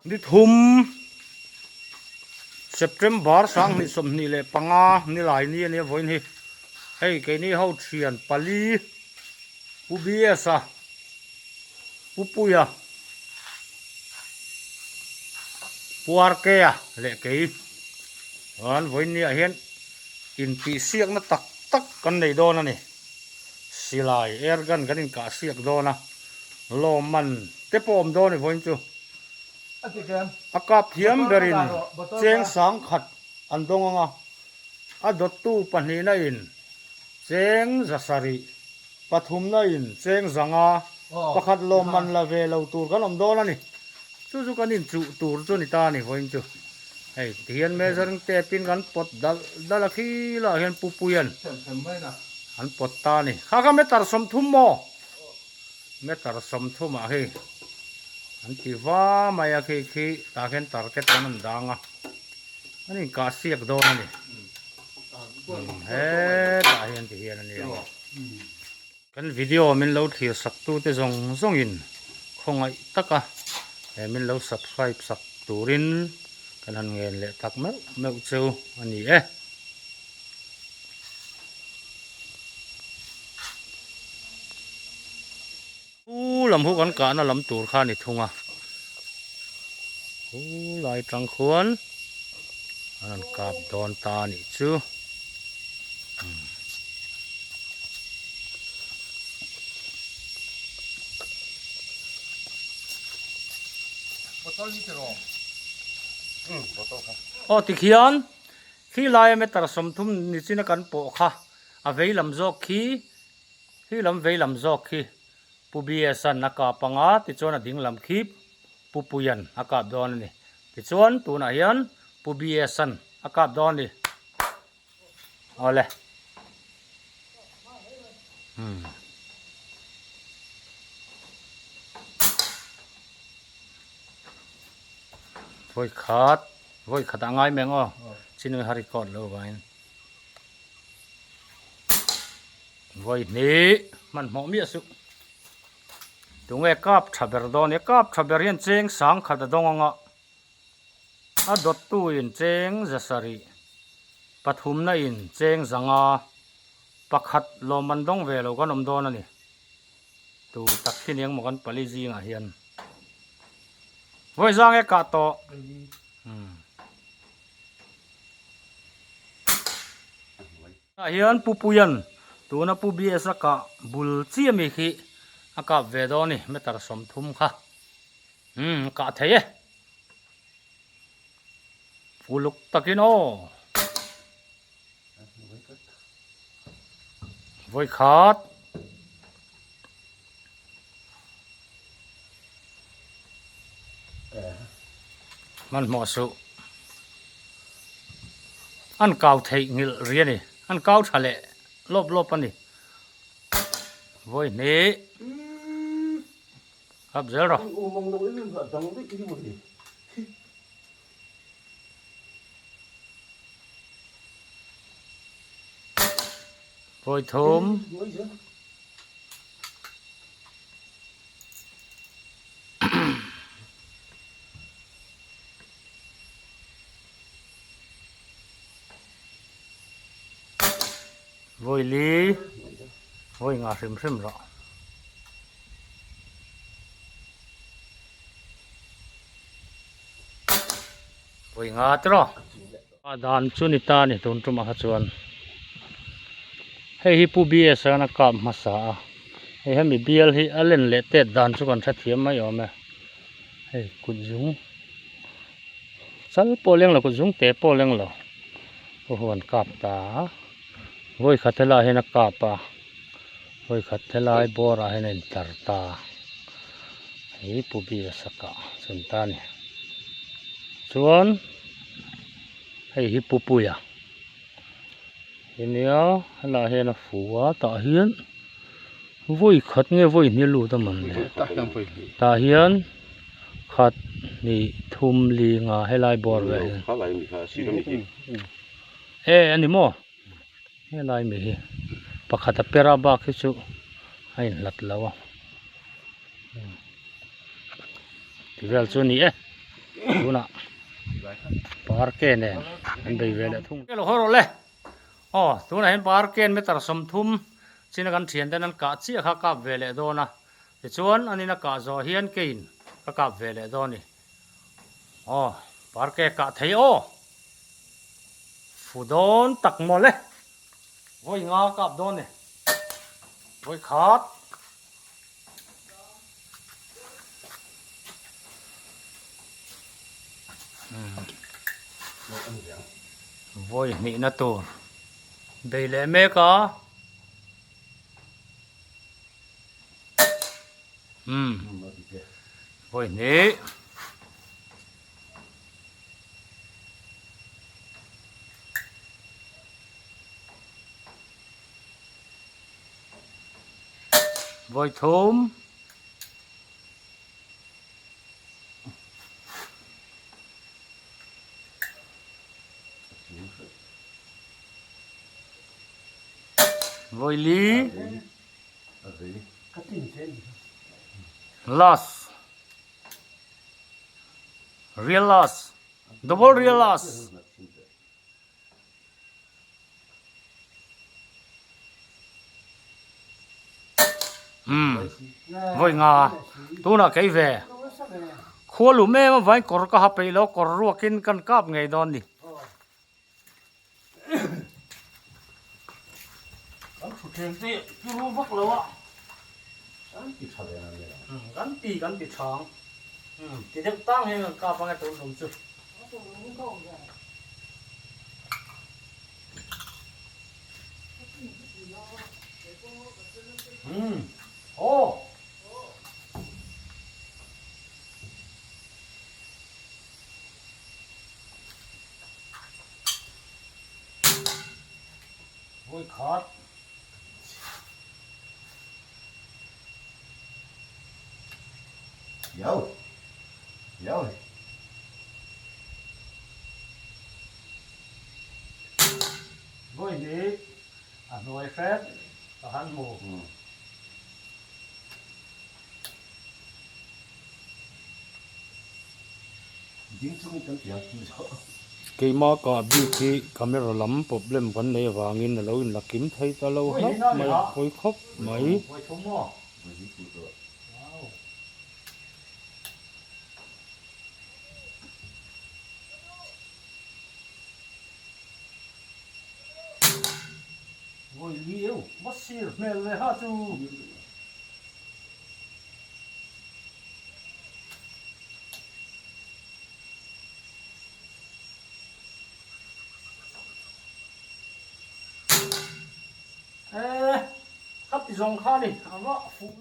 đi thum September sang ni som ni le panga ni lai ni ani voi ni hei ke ni ho thian pali ubiesa upuya puarkea le ke an voi ni a hian in pi siak na tak tak kan nei do na ni silai ergan kan in ka siak do na lo man te pom do ni voi chu akap thiam berin cheng sang khat an dong anga a dot tu pani na in cheng zasari pathum na in cheng zanga pakhat lo man la ve lo tur kan om do na ni chu chu kan in chu tur chu ni ta ni voin chu hei thian measuring te pin kan pot dal khi la hian pupuyan an pot ta ni kha kha metar som thum mo metar som thum a he an ti wa maya khi ta khen target kan danga ani ka siak do na ni he ta hian ti hian ani kan video min lo thir sak tu te zong zong in khongai taka he min lo subscribe sak turin kan han ngen le tak meu cheu ani lam hu kan ka na lam tur kha ni thunga lai trăng khuan an kap don ta ni chu o ti khian khi lai me tar som thum ni china kan po kha a vei lam zok khi hi lam vei lam zok khi pubia san naka panga ti chona ding lam khi pupuyan akap don ni ti chon tu na hian pubia san akap don ni ole voi khát angai meng o chinoi hari kot lo vain voi ni man mo mi asu tunge kap thaber don e kap thaber hian cheng sang khat dong anga a dot tu in cheng zasari pathum na in cheng zanga pakhat lo man dong ve lo kan om don ani tu tak thineng mo kan pali jing a hian voi zang e ka to a hian pupuyan tuna pubia saka bul chiami khi aka ve do ni metar som thum kha ka theye fuluk takino voi khat man mo su an kau thei ngil ria ni an kau thale lop ani voi ni hấp dẫn rồi voi thơm voi lý voi ngà sim rõ voi ngà tro dan chunita ni tun tuma ha chuan hei hi pu bia sana kam masa hei hemi bial hi alen le te dan chu kan thathiam mai ome hei kujung sal poleng la kujung te poleng lo huan kap ta voi khathela hena kapa voi khathela bora hena tarta hei pu bia saka chuntani chuan hei hi pupuya hinia hala hena fuwa ta hian voi khat nge voi ni lu ta man le ta hian khat ni thum li nga helai bor ve ani mo helai mi hi pakhat a pera ba khi chu hain lat lawa tivel chu ni ดูนะปาร์เกนเนี่ยมันไปเวลทุ่งเราหัวเราเลยอ๋อตัวไหนปาร์เกนไม่ตัดสมทุมสิ่งนั้นเทียนแต่นั้นกะเชี่ยข้ากับเวลโดนะแต่ชวนอันนี้นักกะจอเฮียนกินข้ากับเวลโดนี่อ๋อปาร์เกนกะเทียโอฟูดอนตักหมดเลยโว้ยงากับโดนนี่โว้ยขาดโว้ยนี่นะตัวเบลเมกะโว้ยนี่โว้ยทุ่มโว้ยลี loss real loss double real loss โว้ยงาตัวน่ะไก่เวขัวหลุมแม่มาไว้กอร์ก็หับไปแล้วกอร์รัวกินกันกับไงตอนนี้สุดเทียนที่รู้บักแล้วอ่ะกันปีช้างที่เด็กตั้งให้มันกับไงตัวหนุ่มสุดโอ้โอ้ยขาดDâu Dâu Voi gì nuôi phép và hắn mù Dính xuống cái chuyện cái mà có bị cái camera lắm problem vấn đề vàng in là lâu là kiếm thấy ta lâu hết mày hồi khóc mấy Ôi liêu, mất xìa mẹ lê ha chú ê, hấp thì dòng kha đi, hả vợ phụ